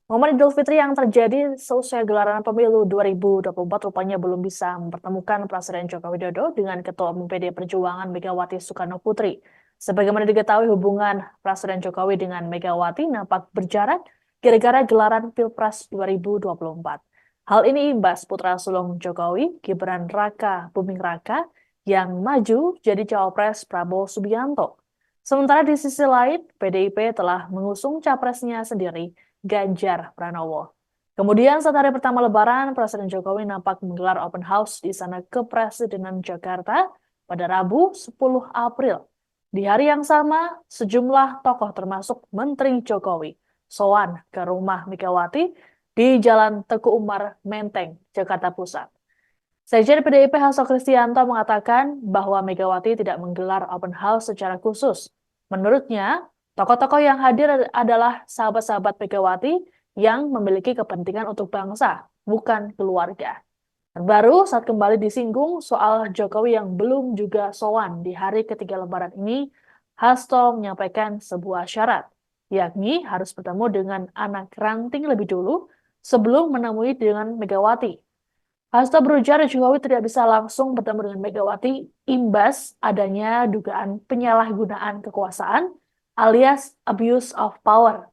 Momen Idul Fitri yang terjadi seusai gelaran pemilu 2024 rupanya belum bisa mempertemukan Presiden Joko Widodo dengan Ketua Umum PD Perjuangan Megawati Soekarno Putri. Sebagaimana diketahui hubungan Presiden Jokowi dengan Megawati nampak berjarak gara-gara gelaran Pilpres 2024. Hal ini imbas putra sulung Jokowi, Gibran Raka Buming Raka, yang maju jadi cawapres Prabowo Subianto. Sementara di sisi lain, PDIP telah mengusung capresnya sendiri, Ganjar Pranowo. Kemudian saat hari pertama Lebaran, Presiden Jokowi nampak menggelar open house di Istana Kepresidenan Jakarta pada Rabu 10 April. Di hari yang sama, sejumlah tokoh termasuk Menteri Jokowi sowan ke rumah Megawati di Jalan Teguh Umar Menteng, Jakarta Pusat. Sekjen PDIP Hasto Kristianto mengatakan bahwa Megawati tidak menggelar open house secara khusus. Menurutnya, tokoh-tokoh yang hadir adalah sahabat-sahabat Megawati yang memiliki kepentingan untuk bangsa, bukan keluarga. Terbaru saat kembali disinggung soal Jokowi yang belum juga sowan di hari ketiga Lebaran ini, Hasto menyampaikan sebuah syarat, yakni harus bertemu dengan anak ranting lebih dulu sebelum menemui dengan Megawati. Hasto berujar Jokowi tidak bisa langsung bertemu dengan Megawati imbas adanya dugaan penyalahgunaan kekuasaan alias abuse of power.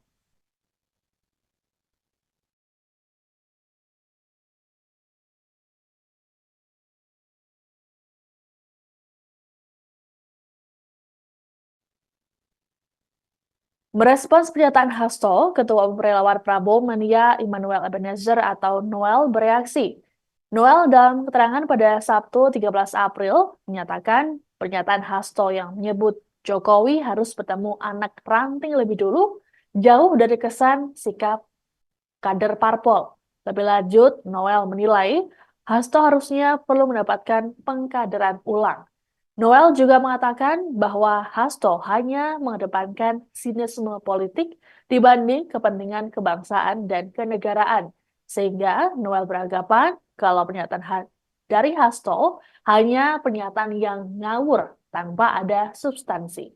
Merespons pernyataan Hasto, Ketua Umum Relawan Prabowo Mania Immanuel Ebenezer atau Noel bereaksi. Noel dalam keterangan pada Sabtu 13 April menyatakan pernyataan Hasto yang menyebut Jokowi harus bertemu anak ranting lebih dulu jauh dari kesan sikap kader parpol. Lebih lanjut, Noel menilai Hasto harusnya perlu mendapatkan pengkaderan ulang. Noel juga mengatakan bahwa Hasto hanya mengedepankan sinisme politik dibanding kepentingan kebangsaan dan kenegaraan. Sehingga Noel beranggapan kalau pernyataan dari Hasto hanya pernyataan yang ngawur tanpa ada substansi.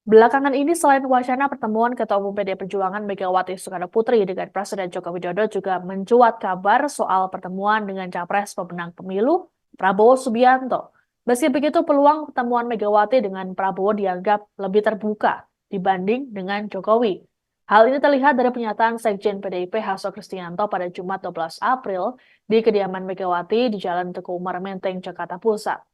Belakangan ini selain wacana pertemuan Ketua Umum PD Perjuangan Megawati Soekarno Putri dengan Presiden Joko Widodo juga mencuat kabar soal pertemuan dengan Capres pemenang pemilu Prabowo Subianto. Meski begitu, peluang pertemuan Megawati dengan Prabowo dianggap lebih terbuka dibanding dengan Jokowi. Hal ini terlihat dari pernyataan Sekjen PDIP Hasto Kristianto pada Jumat 12 April di kediaman Megawati di Jalan Teguh Umar Menteng, Jakarta Pusat.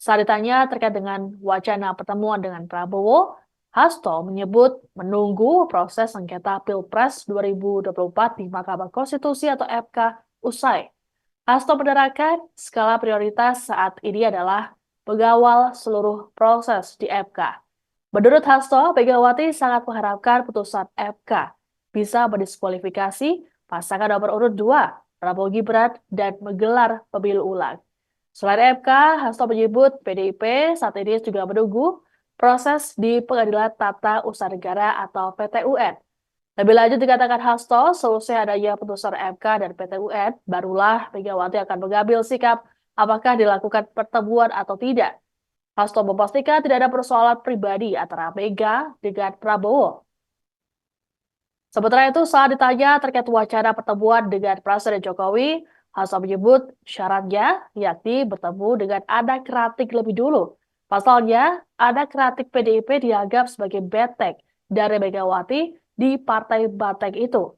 Saat ditanya terkait dengan wacana pertemuan dengan Prabowo, Hasto menyebut menunggu proses sengketa Pilpres 2024 di Mahkamah Konstitusi atau MK usai. Hasto menerangkan skala prioritas saat ini adalah mengawal seluruh proses di MK. Menurut Hasto, Megawati sangat mengharapkan putusan MK bisa mendiskualifikasi pasangan nomor urut 2, Prabowo Gibran, dan menggelar pemilu ulang. Selain MK, Hasto menyebut PDIP saat ini juga menunggu proses di Pengadilan Tata Usaha Negara atau PT-UN. Lebih lanjut dikatakan Hasto, selesai adanya putusan MK dan PT-UN, barulah Megawati akan mengambil sikap apakah dilakukan pertemuan atau tidak. Hasto memastikan tidak ada persoalan pribadi antara Mega dengan Prabowo. Sementara itu, saat ditanya terkait wacana pertemuan dengan Presiden Jokowi, Hasto menyebut syaratnya yakni bertemu dengan anak kreatif lebih dulu. Pasalnya, anak kreatif PDIP dianggap sebagai betek dari Megawati di partai Banteng itu.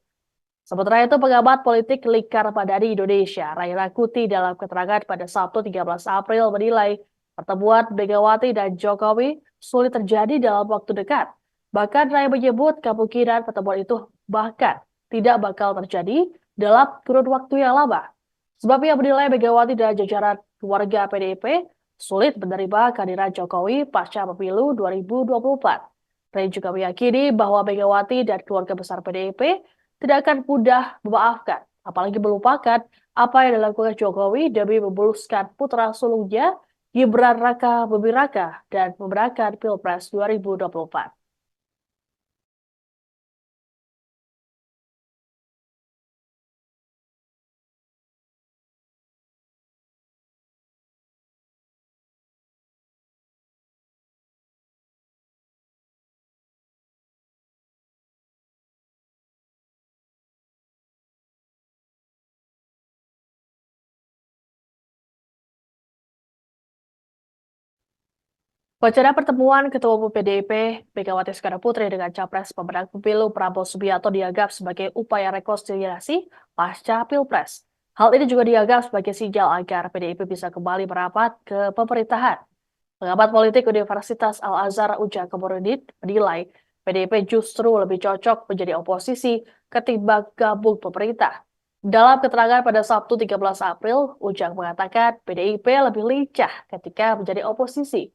Sementara itu, pengamat politik Likar Madani Indonesia, Ray Rangkuti dalam keterangan pada Sabtu 13 April menilai pertemuan Megawati dan Jokowi sulit terjadi dalam waktu dekat. Bahkan Ray menyebut kemungkinan pertemuan itu bahkan tidak bakal terjadi dalam kurun waktu yang lama. Sebab ia menilai Megawati dan jajaran keluarga PDIP sulit menerima kehadiran Jokowi pasca pemilu 2024. Ray juga meyakini bahwa Megawati dan keluarga besar PDIP tidak akan mudah memaafkan, apalagi melupakan apa yang dilakukan Jokowi demi memuluskan putra sulungnya Gibran Raka Buming Raka, dan memenangkan Pilpres 2024. Wacana pertemuan Ketua Umum PDIP, Megawati Soekarnoputri dengan Capres pemenang pemilu Prabowo Subianto dianggap sebagai upaya rekonsiliasi pasca Pilpres. Hal ini juga dianggap sebagai sinyal agar PDIP bisa kembali merapat ke pemerintahan. Pengamat politik Universitas Al-Azhar Ujang Komarudin menilai PDIP justru lebih cocok menjadi oposisi ketimbang gabung pemerintah. Dalam keterangan pada Sabtu 13 April, Ujang mengatakan PDIP lebih lincah ketika menjadi oposisi.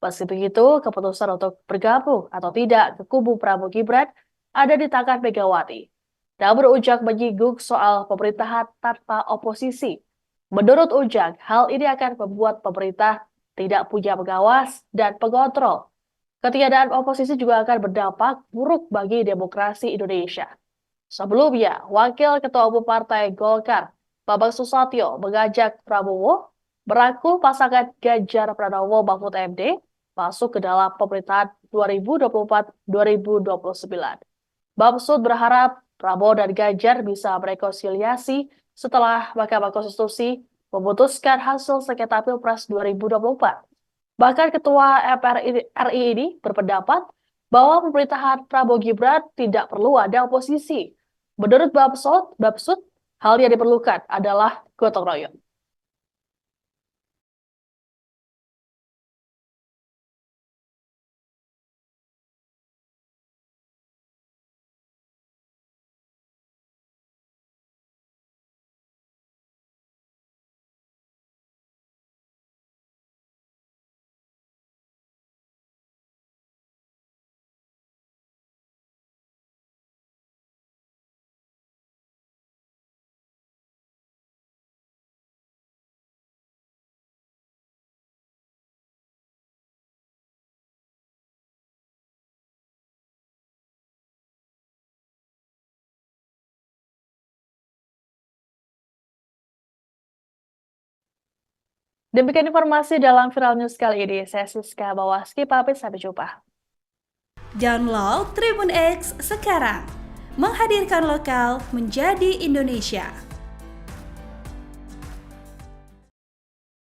Meski begitu, keputusan untuk bergabung atau tidak ke kubu Prabowo Gibran ada di tangan Megawati. Namun Ujang menyinggung soal pemerintahan tanpa oposisi. Menurut Ujang, hal ini akan membuat pemerintah tidak punya pengawas dan pengontrol. Ketiadaan oposisi juga akan berdampak buruk bagi demokrasi Indonesia. Sebelumnya, Wakil Ketua Umum Partai Golkar, Bambang Susatyo, mengajak Prabowo merangkul pasangan Ganjar Pranowo Mahfud MD masuk ke dalam pemerintahan 2024-2029. Bamsud berharap Prabowo dan Ganjar bisa merekonsiliasi setelah Mahkamah Konstitusi memutuskan hasil sengketa Pilpres 2024. Bahkan Ketua RI ini berpendapat bahwa pemerintahan Prabowo Gibran tidak perlu ada oposisi. Menurut Bamsud, hal yang diperlukan adalah gotong royong. Demikian informasi dalam Viral News kali ini. Saya Siska Bawaski, pamit sampai jumpa. Download Tribun X sekarang, menghadirkan lokal menjadi Indonesia.